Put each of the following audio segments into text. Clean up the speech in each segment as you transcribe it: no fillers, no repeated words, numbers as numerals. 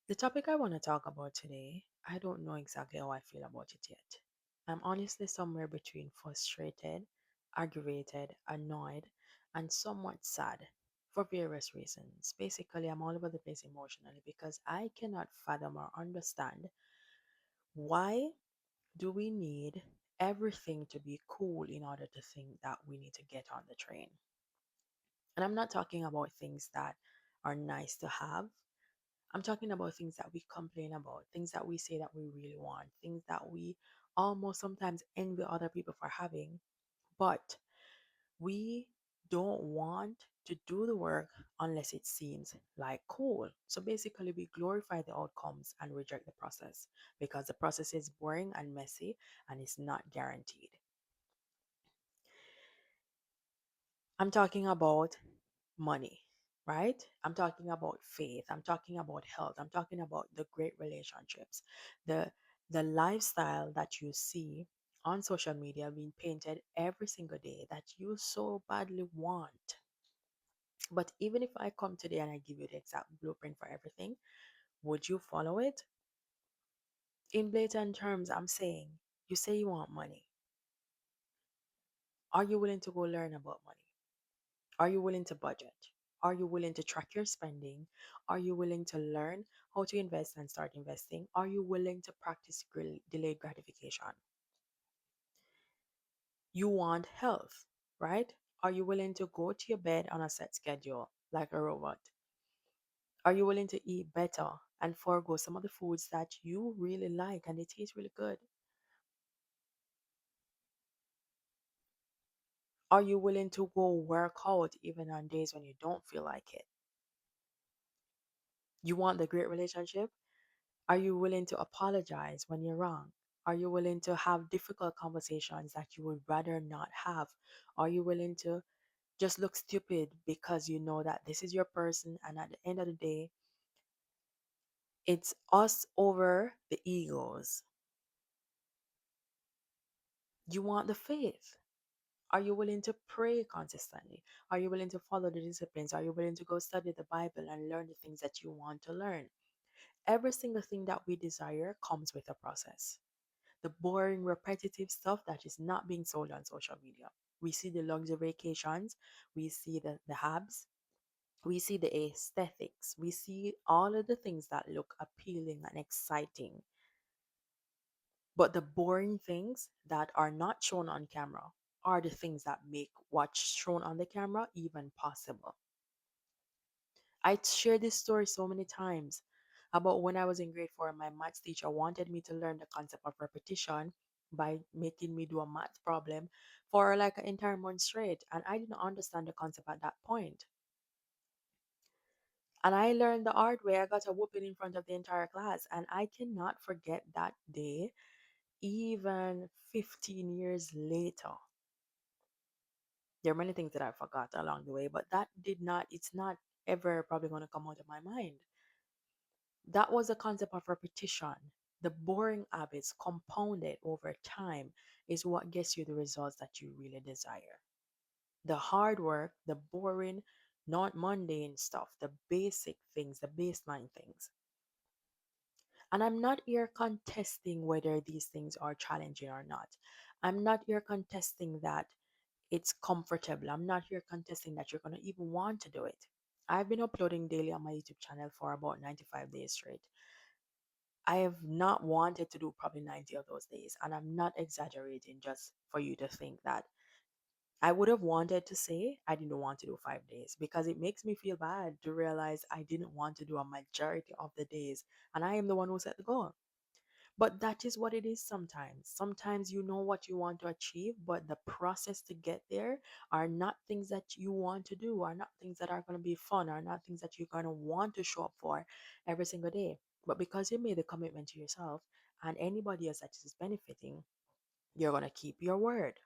The topic I want to talk about today, I don't know exactly how I feel about it yet. I'm honestly somewhere between frustrated, aggravated, annoyed, and somewhat sad for various reasons. Basically, I'm all over the place emotionally because I cannot fathom or understand why do we need everything to be cool in order to think that we need to get on the train. And I'm not talking about things that are nice to have. I'm talking about things that we complain about, things that we say that we really want, things that we almost sometimes envy other people for having, but we don't want to do the work unless it seems like cool. So basically, we glorify the outcomes and reject the process because the process is boring and messy and it's not guaranteed. I'm talking about money, right? I'm talking about faith. I'm talking about health. I'm talking about the great relationships, the the lifestyle that you see on social media being painted every single day that you so badly want. But even if I come today and I give you the exact blueprint for everything, would you follow it? In blatant terms, I'm saying you say you want money. Are you willing to go learn about money? Are you willing to budget? Are you willing to track your spending? Are you willing to learn how to invest and start investing? Are you willing to practice delayed gratification? You want health, right? Are you willing to go to your bed on a set schedule like a robot? Are you willing to eat better and forego some of the foods that you really like and they taste really good? Are you willing to go work out even on days when you don't feel like it? You want the great relationship? Are you willing to apologize when you're wrong? Are you willing to have difficult conversations that you would rather not have? Are you willing to just look stupid because you know that this is your person and at the end of the day, it's us over the egos? You want the faith. Are you willing to pray consistently? Are you willing to follow the disciplines? Are you willing to go study the Bible and learn the things that you want to learn? Every single thing that we desire comes with a process. The boring, repetitive stuff that is not being sold on social media. We see the luxury vacations, we see the habs, we see the aesthetics, we see all of the things that look appealing and exciting. But the boring things that are not shown on camera are the things that make what's shown on the camera even possible. I shared this story so many times about when I was in grade 4, my maths teacher wanted me to learn the concept of repetition by making me do a math problem for like an entire month straight. And I didn't understand the concept at that point. And I learned the hard way. I got a whooping in front of the entire class. And I cannot forget that day, even 15 years later. There are many things that I forgot along the way, but it's not ever probably going to come out of my mind. That was the concept of repetition. The boring habits compounded over time is what gets you the results that you really desire. The hard work, the boring, not mundane stuff, the basic things, the baseline things. And I'm not here contesting whether these things are challenging or not. I'm not here contesting that it's comfortable. I'm not here contesting that you're going to even want to do it. I've been uploading daily on my YouTube channel for about 95 days straight. I have not wanted to do probably 90 of those days. And I'm not exaggerating just for you to think that I would have wanted to say I didn't want to do 5 days because it makes me feel bad to realize I didn't want to do a majority of the days. And I am the one who set the goal. But that is what it is sometimes. Sometimes you know what you want to achieve, but the process to get there are not things that you want to do, are not things that are going to be fun, are not things that you're going to want to show up for every single day. But because you made the commitment to yourself and anybody else that is benefiting, you're going to keep your word.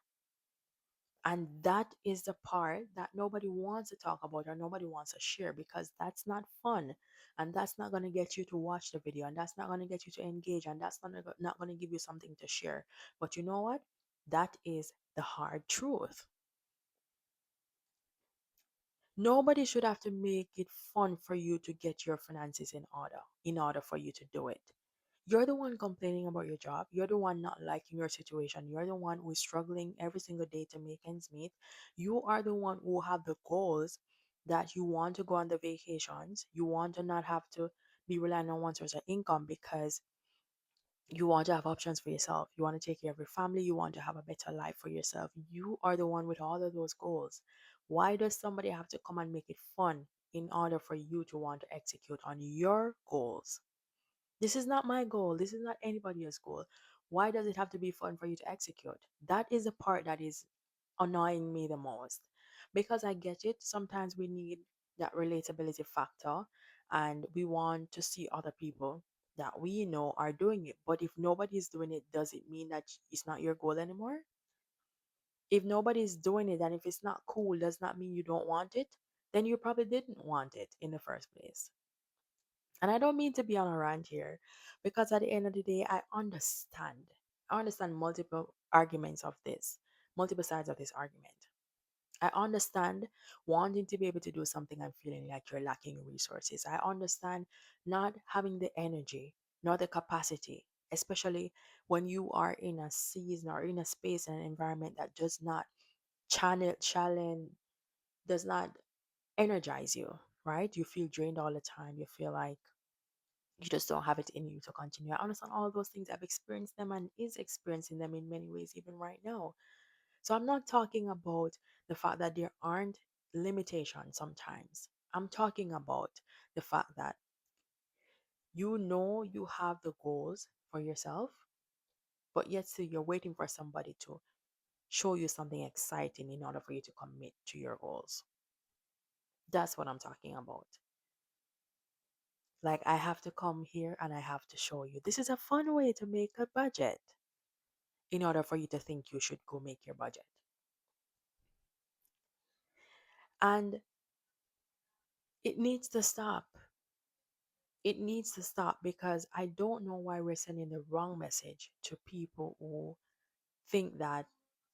And that is the part that nobody wants to talk about or nobody wants to share because that's not fun. And that's not going to get you to watch the video. And that's not going to get you to engage. And that's not going to give you something to share. But you know what? That is the hard truth. Nobody should have to make it fun for you to get your finances in order for you to do it. You're the one complaining about your job. You're the one not liking your situation. You're the one who is struggling every single day to make ends meet. You are the one who have the goals that you want to go on the vacations. You want to not have to be relying on one source of income because you want to have options for yourself. You want to take care of your family. You want to have a better life for yourself. You are the one with all of those goals. Why does somebody have to come and make it fun in order for you to want to execute on your goals? This is not my goal. This is not anybody else's goal. Why does it have to be fun for you to execute? That is the part that is annoying me the most. Because I get it. Sometimes we need that relatability factor and we want to see other people that we know are doing it. But if nobody is doing it, does it mean that it's not your goal anymore? If nobody is doing it and if it's not cool, does not mean you don't want it. Then you probably didn't want it in the first place. And I don't mean to be on a rant here because at the end of the day, I understand. I understand multiple arguments of this, multiple sides of this argument. I understand wanting to be able to do something and feeling like you're lacking resources. I understand not having the energy nor the capacity, especially when you are in a season or in a space and an environment that does not challenge, does not energize you, right? You feel drained all the time. You feel like you just don't have it in you to continue. I understand all those things. I've experienced them and is experiencing them in many ways, even right now. So I'm not talking about the fact that there aren't limitations sometimes. I'm talking about the fact that you know you have the goals for yourself, but yet still you're waiting for somebody to show you something exciting in order for you to commit to your goals. That's what I'm talking about. Like, I have to come here and I have to show you this is a fun way to make a budget in order for you to think you should go make your budget. And it needs to stop. It needs to stop because I don't know why we're sending the wrong message to people who think that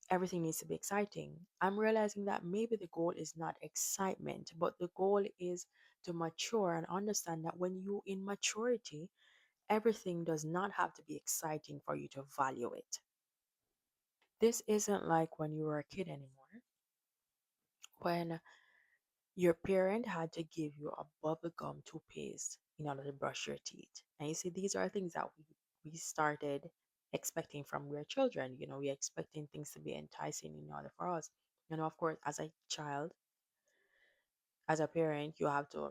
everything needs to be exciting. I'm realizing that maybe the goal is not excitement, but the goal is to mature and understand that when you in maturity, everything does not have to be exciting for you to value it. This isn't like when you were a kid anymore, when your parent had to give you a bubblegum toothpaste in order to brush your teeth. And you see, these are things that we started expecting from we children. We're expecting things to be enticing in order for us. Of course, as a child, as a parent, you have to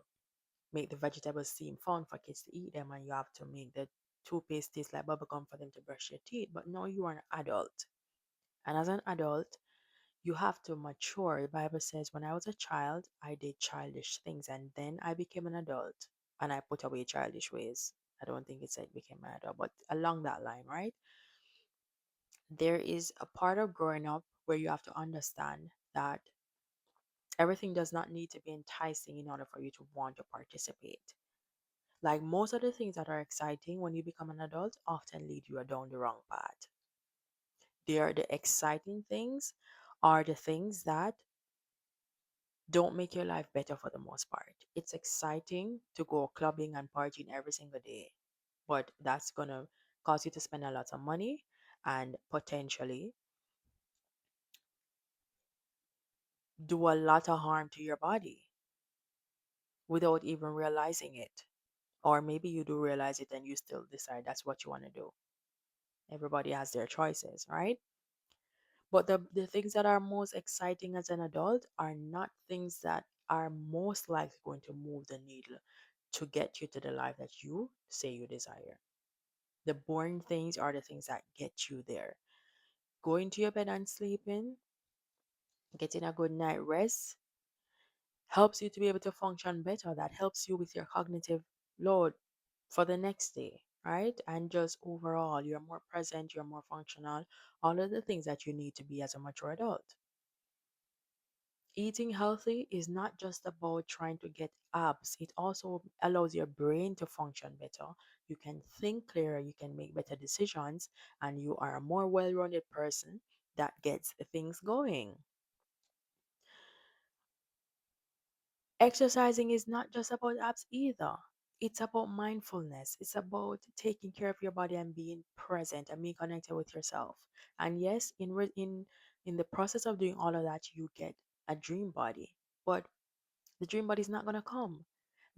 make the vegetables seem fun for kids to eat them, and you have to make the toothpaste taste like bubblegum for them to brush their teeth. But now you are an adult. And as an adult, you have to mature. The Bible says, when I was a child, I did childish things, and then I became an adult and I put away childish ways. I don't think it said became an adult, but along that line, right? There is a part of growing up where you have to understand that everything does not need to be enticing in order for you to want to participate. Like most of the things that are exciting when you become an adult often lead you down the wrong path. They are the exciting things are the things that don't make your life better for the most part. It's exciting to go clubbing and partying every single day, but that's going to cause you to spend a lot of money and potentially do a lot of harm to your body without even realizing it. Or maybe you do realize it and you still decide that's what you want to do. Everybody has their choices, right? But the things that are most exciting as an adult are not things that are most likely going to move the needle to get you to the life that you say you desire. The boring things are the things that get you there. Going to your bed and sleeping, getting a good night rest helps you to be able to function better. That helps you with your cognitive load for the next day, right? And just overall, you're more present, you're more functional, all of the things that you need to be as a mature adult. Eating healthy is not just about trying to get abs, it also allows your brain to function better. You can think clearer, you can make better decisions, and you are a more well rounded person that gets things going. Exercising is not just about abs either. It's about mindfulness. It's about taking care of your body and being present and being connected with yourself. And yes, in the process of doing all of that, you get a dream body. But the dream body is not gonna come.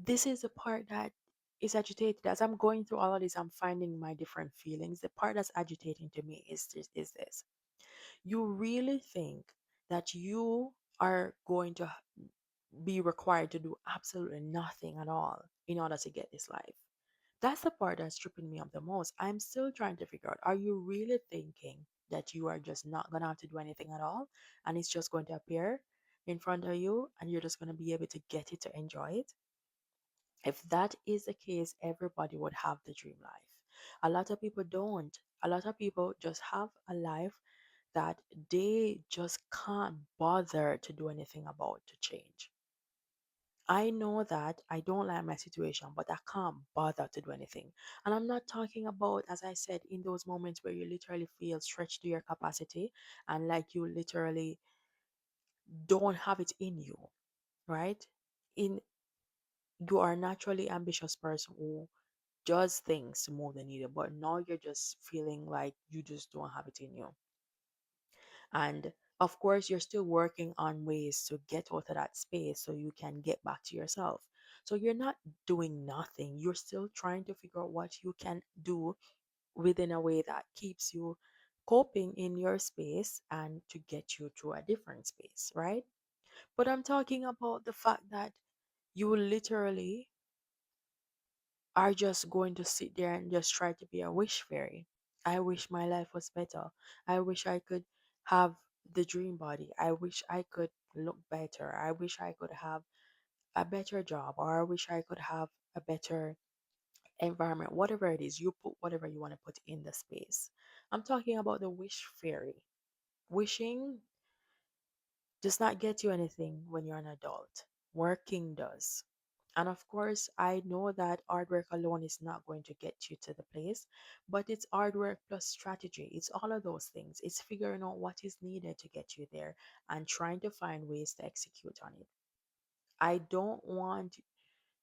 This is the part that is agitated. As I'm going through all of this, I'm finding my different feelings. The part that's agitating to me is this. You really think that you are going to be required to do absolutely nothing at all in order to get this life? That's the part that's tripping me up the most. I'm still trying to figure out, are you really thinking that you are just not going to have to do anything at all and it's just going to appear in front of you and you're just going to be able to get it to enjoy it? If that is the case, everybody would have the dream life. A lot of people don't. A lot of people just have a life that they just can't bother to do anything about to change. I know that I don't like my situation, but I can't bother to do anything. And I'm not talking about, as I said, in those moments where you literally feel stretched to your capacity and like you literally don't have it in you, right? In You are a naturally ambitious person who does things to move the needle, but now you're just feeling like you just don't have it in you. And of course, you're still working on ways to get out of that space so you can get back to yourself. So you're not doing nothing. You're still trying to figure out what you can do within a way that keeps you coping in your space and to get you to a different space, right? But I'm talking about the fact that you literally are just going to sit there and just try to be a wish fairy. I wish my life was better. I wish I could have the dream body. I wish I could look better. I wish I could have a better job, or I wish I could have a better environment. Whatever it is, you put whatever you want to put in the space. I'm talking about the wish fairy. Wishing does not get you anything when you're an adult. Working does. And of course, I know that hard work alone is not going to get you to the place, but it's hard work plus strategy. It's all of those things. It's figuring out what is needed to get you there and trying to find ways to execute on it. I don't want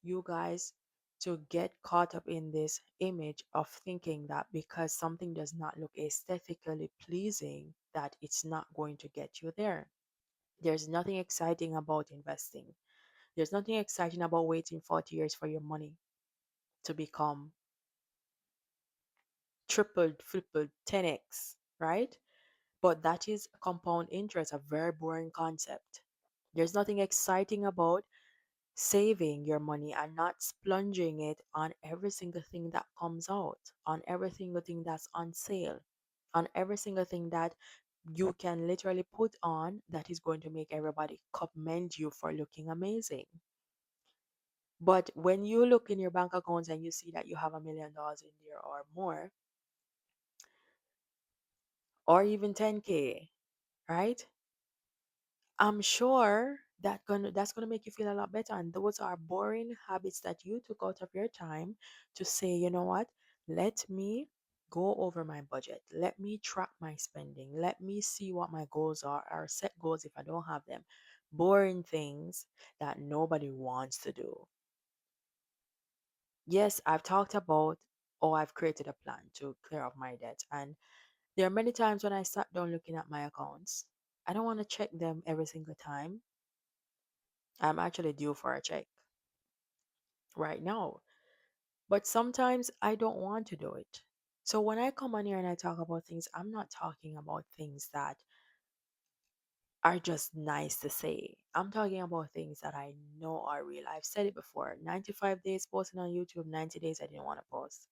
you guys to get caught up in this image of thinking that because something does not look aesthetically pleasing, that it's not going to get you there. There's nothing exciting about investing. There's nothing exciting about waiting 40 years for your money to become tripled, tripled, 10x, right? But that is compound interest, a very boring concept. There's nothing exciting about saving your money and not splunging it on every single thing that comes out, on every single thing that's on sale, on every single thing that you can literally put on that is going to make everybody commend you for looking amazing. But when you look in your bank accounts and you see that you have $1 million in there or more, or even 10K, right? I'm sure that's gonna make you feel a lot better. And those are boring habits that you took out of your time to say, you know what? Let me go over my budget. Let me track my spending. Let me see what my goals are or set goals if I don't have them. Boring things that nobody wants to do. Yes, I've talked about, or I've created a plan to clear off my debt. And there are many times when I sat down looking at my accounts. I don't want to check them every single time. I'm actually due for a check right now. But sometimes I don't want to do it. So when I come on here and I talk about things, I'm not talking about things that are just nice to say. I'm talking about things that I know are real. I've said it before. 95 days posting on YouTube, 90 days I didn't want to post.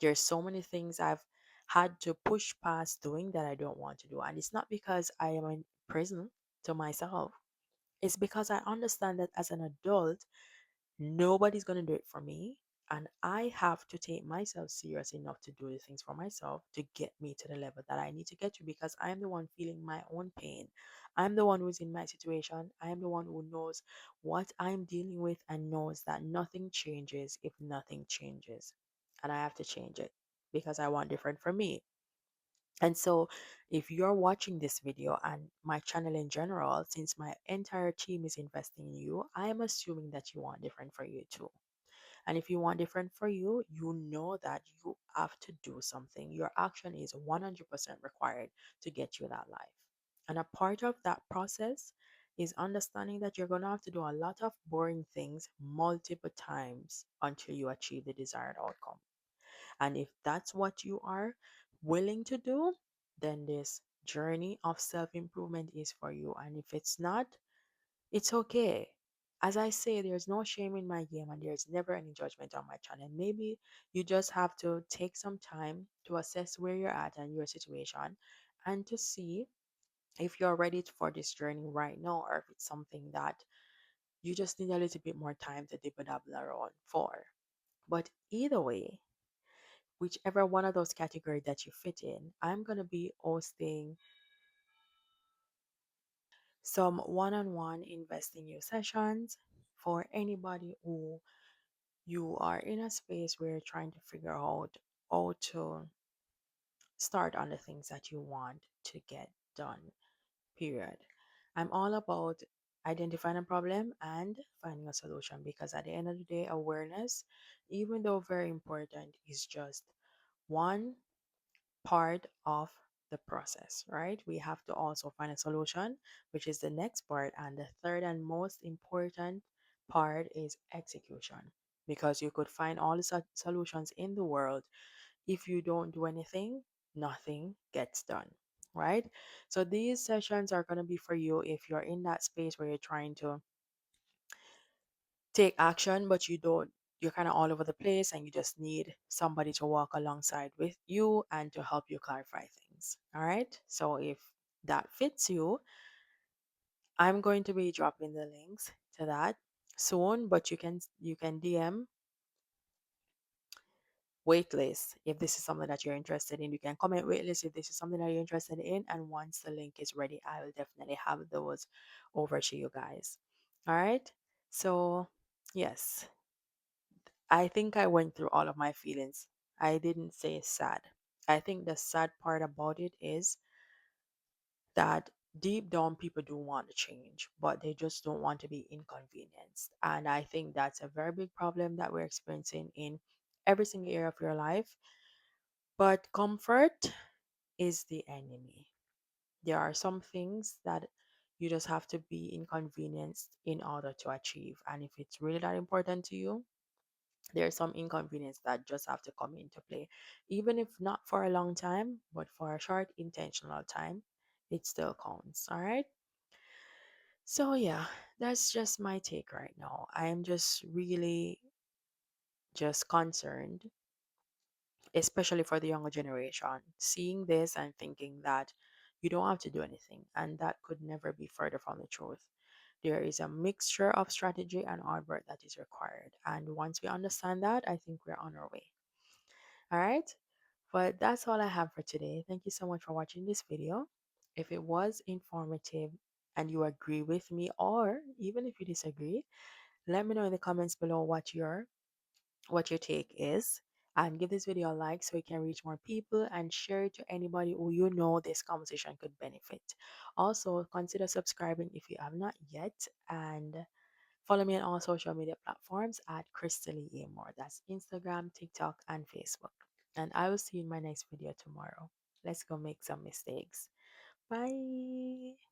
There's so many things I've had to push past doing that I don't want to do. And it's not because I am in prison to myself. It's because I understand that as an adult, nobody's going to do it for me. And I have to take myself serious enough to do the things for myself to get me to the level that I need to get to because I'm the one feeling my own pain. I'm the one who's in my situation. I'm the one who knows what I'm dealing with and knows that nothing changes if nothing changes. And I have to change it because I want different for me. And so, if you're watching this video and my channel in general, since my entire team is investing in you, I am assuming that you want different for you too. And if you want different for you, you know that you have to do something. Your action is 100% required to get you that life. And a part of that process is understanding that you're going to have to do a lot of boring things multiple times until you achieve the desired outcome. And if that's what you are willing to do, then this journey of self improvement is for you. And if it's not, it's okay. As I say, there's no shame in my game and there's never any judgment on my channel. Maybe you just have to take some time to assess where you're at and your situation and to see if you're ready for this journey right now or if it's something that you just need a little bit more time to dip a dabble around for. But either way, whichever one of those categories that you fit in, I'm going to be hosting some one on one investing you sessions for anybody who you are in a space where you're trying to figure out how to start on the things that you want to get done, period. I'm all about identifying a problem and finding a solution because at the end of the day, awareness, even though very important, is just one part of the process, right? We have to also find a solution, which is the next part. And the third and most important part is execution. Because you could find all the solutions in the world. If you don't do anything, nothing gets done, right? So these sessions are going to be for you if you're in that space where you're trying to take action, but you're kind of all over the place and you just need somebody to walk alongside with you and to help you clarify things. All right. So if that fits you, I'm going to be dropping the links to that soon, but you can DM waitlist if this is something that you're interested in. You can comment waitlist if this is something that you're interested in. And once the link is ready, I will definitely have those over to you guys. All right. So, yes, I think I went through all of my feelings. I didn't say sad. I think the sad part about it is that deep down people do want to change, but they just don't want to be inconvenienced. And I think that's a very big problem that we're experiencing in every single area of your life. But comfort is the enemy. There are some things that you just have to be inconvenienced in order to achieve. And if it's really that important to you, there's some inconvenience that just have to come into play. Even if not for a long time, but for a short intentional time, it still counts. All right. So, yeah, that's just my take right now. I am just really just concerned, especially for the younger generation, seeing this and thinking that you don't have to do anything. And that could never be further from the truth. There is a mixture of strategy and hard work that is required. And once we understand that, I think we're on our way. All right. But that's all I have for today. Thank you so much for watching this video. If it was informative and you agree with me, or even if you disagree, let me know in the comments below what your take is. And give this video a like so it can reach more people and share it to anybody who you know this conversation could benefit. Also, consider subscribing if you have not yet. And follow me on all social media platforms at Khrista-Lee Amore. That's Instagram, TikTok, and Facebook. And I will see you in my next video tomorrow. Let's go make some mistakes. Bye.